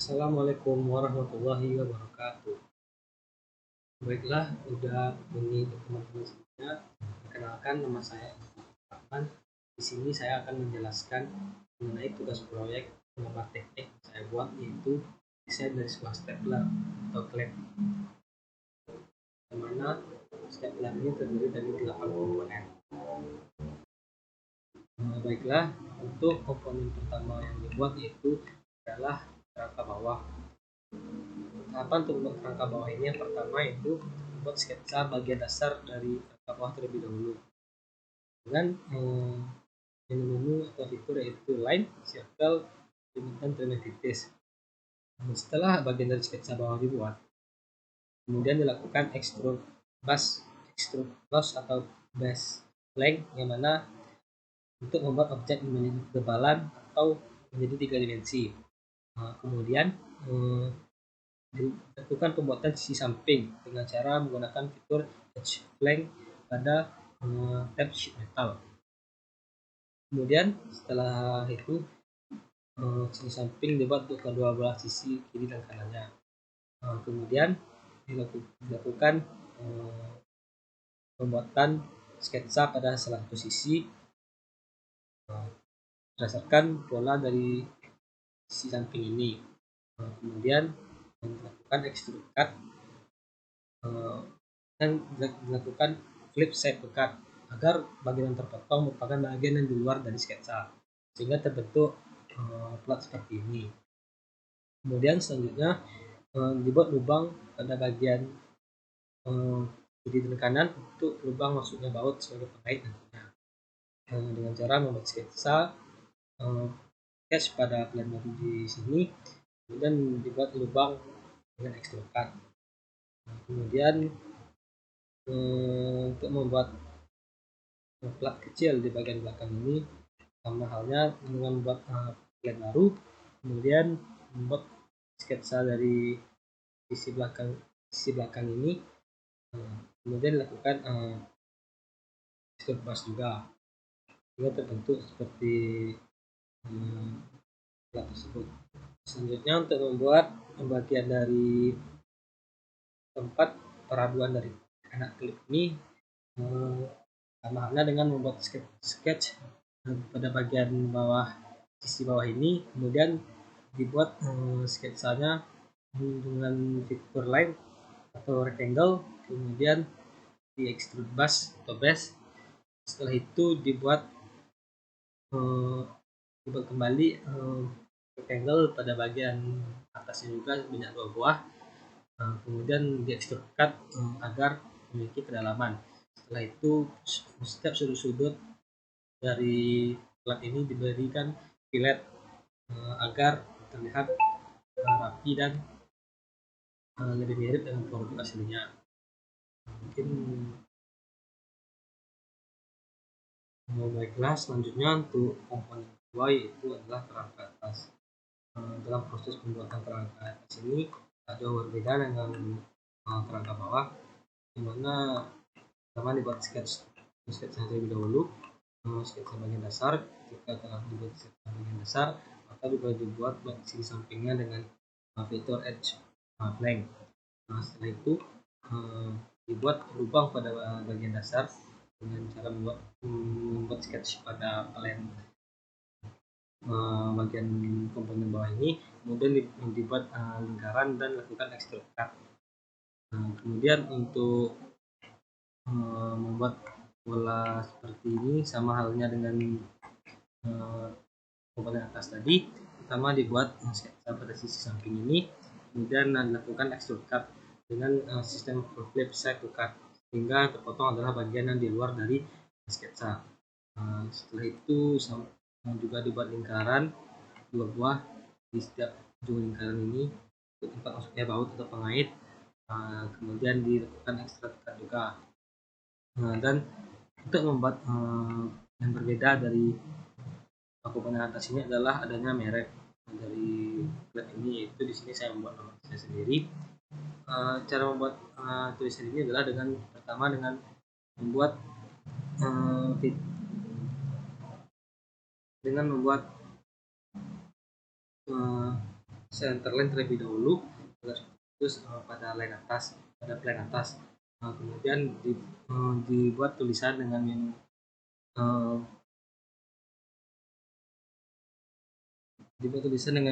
Assalamualaikum warahmatullahi wabarakatuh. Baiklah, udah ini teman-teman semuanya. Perkenalkan, nama saya Rahman. Di sini saya akan menjelaskan mengenai tugas proyek pengembang teknik yang saya buat, yaitu desain dari sebuah stapler atau klep, di mana stapler ini terdiri dari 8 komponen. Baiklah, untuk komponen pertama yang dibuat yaitu adalah kerangka bawah. Tahapan untuk membuat kerangka bawah ini yang pertama itu membuat sketsa bagian dasar dari kerangka bawah terlebih dahulu dengan menu atau fitur yaitu line, circle, dan trimetitis. Setelah bagian dari sketsa bawah dibuat, kemudian dilakukan extrude close atau base length, yang mana untuk membuat objek memiliki ketebalan atau menjadi 3 dimensi. Kemudian dilakukan pembuatan sisi samping dengan cara menggunakan fitur edge blank pada tab sheet metal. Kemudian setelah itu sisi samping dibuat untuk kedua belah sisi kiri dan kanannya. Kemudian dilakukan pembuatan sketsa pada salah satu sisi berdasarkan pola dari sisi samping ini. Kemudian dilakukan extrude cut dan dilakukan flip side to cut agar bagian yang terpotong merupakan bagian yang di luar dari sketsa, sehingga terbentuk plat seperti ini. Kemudian selanjutnya dibuat lubang pada bagian kiri dan kanan untuk lubang masuknya baut sebagai pengait nantinya, dengan cara membuat sketsa sketch pada plan baru di sini, kemudian dibuat lubang dengan extrude cut. Kemudian untuk membuat plat kecil di bagian belakang ini, sama halnya dengan membuat plan baru, kemudian membuat sketsa dari sisi belakang ini, kemudian dilakukan extrude brush juga, sehingga terbentuk seperti plat tersebut. Selanjutnya untuk membuat bagian dari tempat peraduan dari anak klip ini, sama halnya dengan membuat sketch pada bagian bawah, sisi bawah ini, kemudian dibuat sketsanya dengan fitur line atau rectangle, kemudian di extrude brush atau base. Setelah itu dibuat kembali rectangle pada bagian atasnya juga sebanyak 2 buah, kemudian di extrude cut agar memiliki kedalaman. Setelah itu setiap sudut-sudut dari plat ini diberikan fillet agar terlihat rapi dan lebih mirip dengan produk aslinya. Mungkin baiklah, selanjutnya untuk komponen kedua yaitu adalah kerangka atas. Dalam proses pembuatan kerangka atas ini ada berbeda dengan kerangka bawah, dimana pertama dibuat sketsa terlebih dahulu, sketsa bagian dasar. Ketika telah dibuat sketsa bagian dasar, maka juga dibuat sisi sampingnya dengan fitur edge blank. Setelah itu dibuat lubang pada bagian dasar dengan cara membuat sketch pada plan bagian komponen bawah ini, kemudian dibuat lingkaran dan lakukan extrude cut. Kemudian untuk membuat pola seperti ini sama halnya dengan komponen atas tadi. Pertama dibuat sketsa pada sisi samping ini, kemudian dilakukan extrude cut dengan sistem flip side to cut, sehingga terpotong adalah bagian yang di luar dari sketsa. Setelah itu juga dibuat lingkaran 2 buah di setiap ujung lingkaran ini untuk tempat masuknya baut atau pengait. Kemudian dilakukan extrude cut juga. Dan untuk membuat yang berbeda dari komponen atas ini adalah adanya merek dari plat ini, yaitu di sini saya membuat nama saya sendiri. Cara membuat tulisan ini adalah pertama dengan membuat centerline terlebih dahulu, terus pada line atas, pada plan atas. Kemudian dibuat tulisan dengan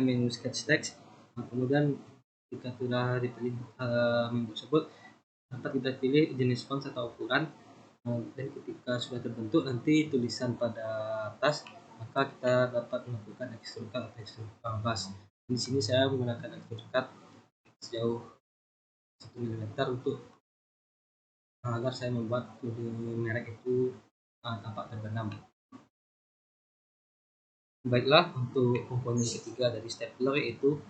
menu sketch text. Kemudian jika sudah dipilih menu tersebut, dapat kita pilih jenis font atau ukuran, dan ketika sudah terbentuk nanti tulisan pada atas, maka kita dapat melakukan extrude cut atau extrude canvas. Di sini saya menggunakan extrude cut sejauh 1 mm untuk agar saya membuat kode merek itu tampak terbenam. Baiklah, untuk komponen ketiga dari stapler yaitu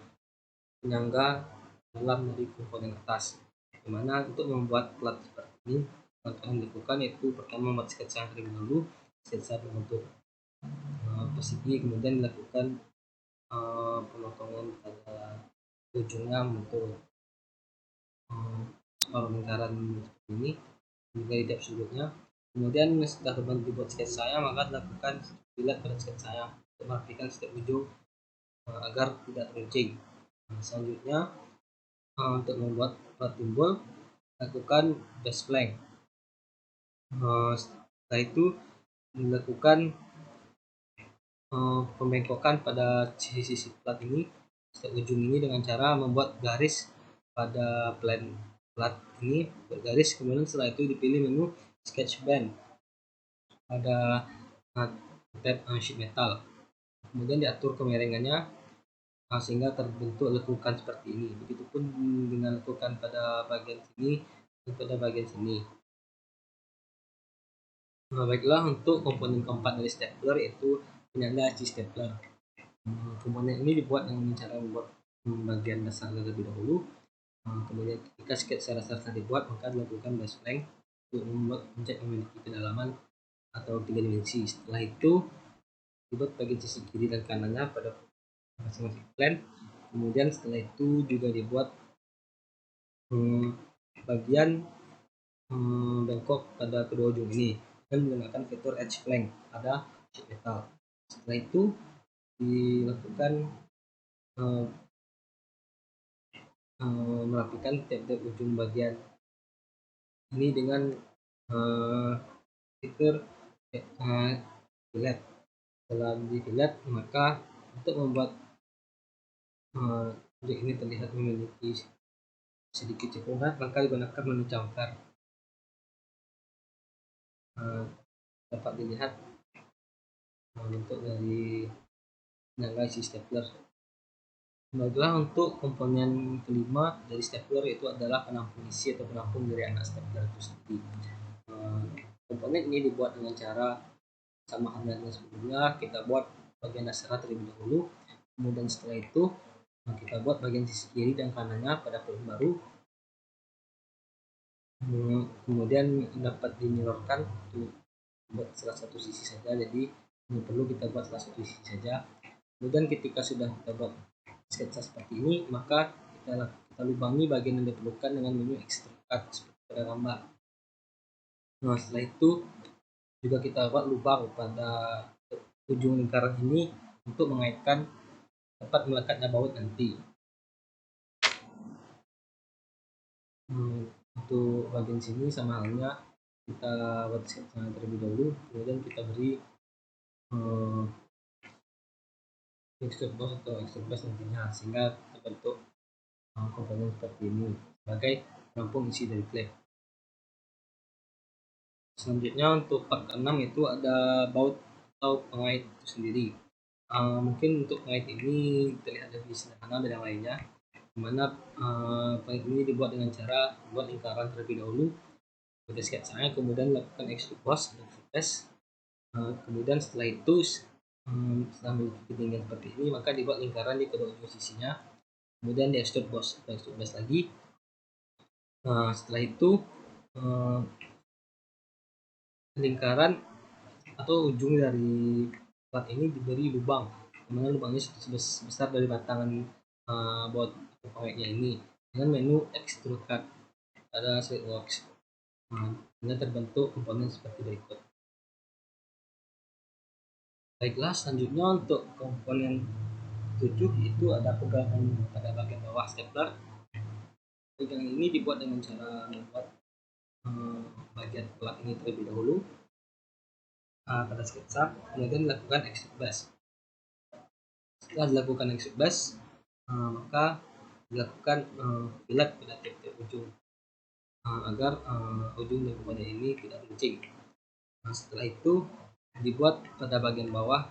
penyangga dalam dari komponen atas, dimana untuk membuat plat seperti ini langkah yang dilakukan yaitu pertama membuat sketsa terlebih dahulu, sketsa berbentuk persegi, kemudian dilakukan pemotongan pada ujungnya untuk separuh lingkaran seperti ini hingga di tiap sudutnya. Kemudian setelah dibuat sketsanya, maka dilakukan bilat pada sketsanya untuk merapikan setiap ujung agar tidak teruncing. Selanjutnya untuk membuat plat timbul, lakukan base blank. Setelah itu dilakukan pembengkokan pada sisi-sisi plat ini, setiap ujung ini, dengan cara membuat garis pada plat ini, bergaris. Kemudian setelah itu dipilih menu sketch band pada tab sheet metal, kemudian diatur kemiringannya sehingga terbentuk lekukan seperti ini. Begitupun dengan lekukan pada bagian sini dan pada bagian sini. Baiklah, untuk komponen keempat dari stapler yaitu penyangga edge stapler. Komponen ini dibuat dengan cara membuat bagian dasar terlebih dahulu. Kemudian ketika sketsa dasar telah dibuat, maka dilakukan base blank untuk membuat objek memiliki kedalaman atau 3 dimensi. Setelah itu dibuat bagian sisi kiri dan kanannya pada masing-masing plan. Kemudian setelah itu juga dibuat bagian bengkok pada kedua ujung ini dan menggunakan fitur edge blank pada sheet metal. Setelah itu dilakukan merapikan tiap-tiap ujung bagian ini dengan fitur fillet. Setelah di fillet, maka untuk membuat objek ini terlihat memiliki sedikit cekungan, maka digunakan menu chamfer. Dapat dilihat bentuk dari penyangga isi stapler. Baiklah, untuk komponen kelima dari stapler yaitu adalah penampung isi atau penampung dari anak stapler itu sendiri. Komponen ini dibuat dengan cara sama halnya dengan sebelumnya. Kita buat bagian dasar terlebih dahulu, kemudian setelah itu kita buat bagian sisi kiri dan kanannya pada plan baru. Kemudian dapat dimirrorkan untuk buat salah satu sisi saja, jadi ini perlu kita buat salah satu sisi saja. Kemudian ketika sudah kita buat sketsa seperti ini, maka kita lubangi bagian yang diperlukan dengan menu extrude cut seperti pada gambar. Setelah itu juga kita buat lubang pada ujung lingkaran ini untuk mengaitkan tempat melekatnya baut nanti. Untuk bagian sini sama halnya, kita buat sketsa terlebih dahulu, kemudian kita beri extrude boss atau extrude base nantinya, sehingga terbentuk komponen seperti ini sebagai penampung isi dari klep. Selanjutnya untuk part ke-6 itu ada baut atau pengait itu sendiri. Mungkin untuk pengait ini terlihat lebih sederhana dari yang lainnya, dimana pengait ini dibuat dengan cara buat lingkaran terlebih dahulu pada sketsanya, kemudian lakukan extrude boss dan flash. Kemudian setelah itu setelah memiliki ketinggian seperti ini, maka dibuat lingkaran di kedua ujung sisinya, kemudian di extrude boss atau extrude base lagi. Setelah itu lingkaran atau ujung dari plat ini diberi lubang, dimana lubangnya sebesar dari batangan baut pengaitnya ini, dengan menu extrude cut pada SolidWorks. Ini terbentuk komponen seperti berikut. Baiklah, selanjutnya untuk komponen 7 itu ada pegangan pada bagian bawah stapler. Pegangan ini dibuat dengan cara membuat bagian plat ini terlebih dahulu pada sketsa, kemudian dilakukan extrude bus. Setelah dilakukan extrude bus, maka dilakukan fillet pada tiap-tiap ujung agar ujung dari komponen ini tidak runcing. Nah, setelah itu dibuat pada bagian bawah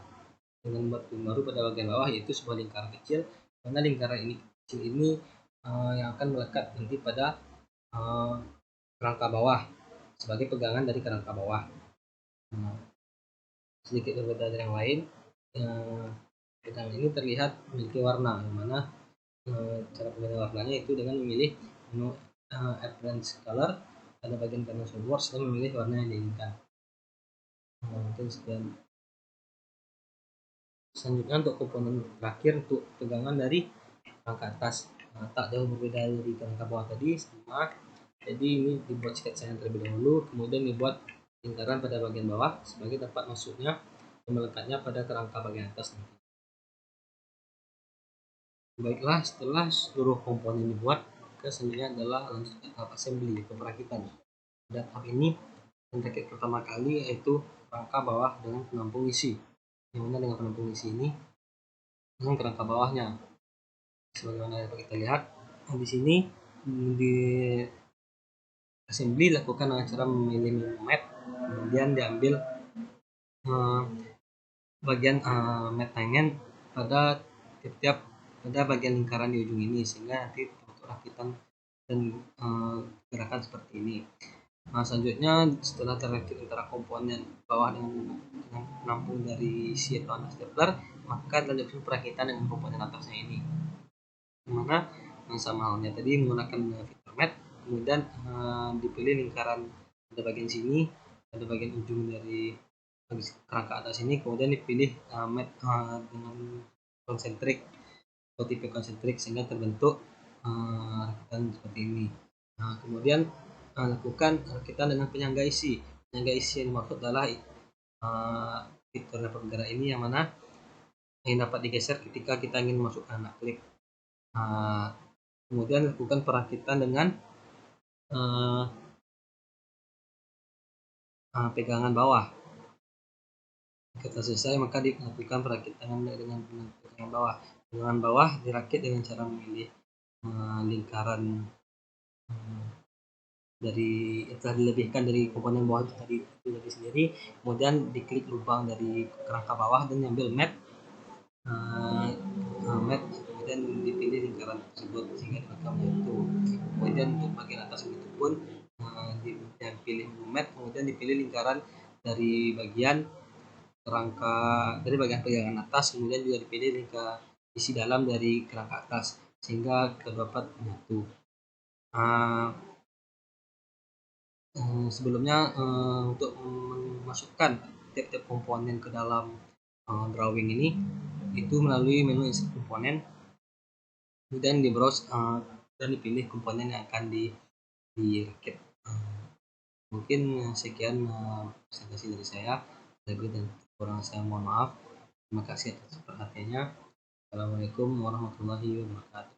dengan batu baru pada bagian bawah, yaitu sebuah lingkaran kecil, karena lingkaran ini kecil ini yang akan melekat nanti pada kerangka bawah sebagai pegangan dari kerangka bawah. Sedikit berbeda dari yang lain, pegangan ini terlihat memiliki warna, yang mana cara pemilihan warnanya itu dengan memilih menu advanced color pada bagian kanan SolidWorks dan memilih warna yang diinginkan. Mungkin sekian. Selanjutnya untuk komponen terakhir untuk pegangan dari kerangka atas, tak jauh berbeda dari kerangka bawah tadi, sama. Jadi ini dibuat sketsanya terlebih dahulu, kemudian dibuat lingkaran pada bagian bawah sebagai tempat masuknya dan melekatnya pada kerangka bagian atas. Baiklah, setelah seluruh komponen dibuat, selanjutnya adalah lanjut ke tahap assembly atau perakitan. Pada tahap ini yang rakit pertama kali yaitu kerangka bawah dengan penampung isi, yang mana dengan penampung isi ini dengan kerangka bawahnya sebagaimana dapat kita lihat di sini. Di assembly dilakukan dengan cara memilih mat, kemudian diambil bagian mat tangen pada tiap-tiap pada bagian lingkaran di ujung ini, sehingga nanti untuk rakitan dan gerakan seperti ini. Nah, selanjutnya setelah terrakit antara komponen bawah dengan penampung dari isi atau stapler, maka dilanjutkan perakitan dengan komponen atasnya ini, dimana sama halnya tadi menggunakan filter mat, kemudian dipilih lingkaran pada bagian sini, pada bagian ujung dari kerangka atas ini, kemudian dipilih mat dengan konsentrik atau tipe konsentrik sehingga terbentuk rakitan seperti ini. Nah, kemudian lakukan rakitan dengan penyangga isi. Penyangga isi yang dimaksud adalah fitur dapat bergerak ini, yang mana yang dapat digeser ketika kita ingin memasukkan anak klip. Kemudian lakukan perakitan dengan pegangan bawah. Jika selesai, maka dilakukan perakitan dengan pegangan bawah. Pegangan bawah dirakit dengan cara memilih lingkaran dari yang telah dilebihkan dari komponen bawah itu tadi sendiri, kemudian diklik lubang dari kerangka bawah dan ambil mat, kemudian dipilih lingkaran tersebut sehingga direkamnya itu. Kemudian untuk bagian atas begitu pun dipilih mat, kemudian dipilih lingkaran dari bagian kerangka dari bagian pegangan atas, kemudian juga dipilih lingkaran isi dalam dari kerangka atas sehingga terdapat menyatu. Sebelumnya untuk memasukkan tiap-tiap komponen ke dalam drawing ini itu melalui menu insert komponen, kemudian di browse dan dipilih komponen yang akan dirakit. Mungkin sekian presentasi dari saya. Lebih dan kurang saya mohon maaf. Terima kasih atas perhatiannya. Assalamualaikum warahmatullahi wabarakatuh.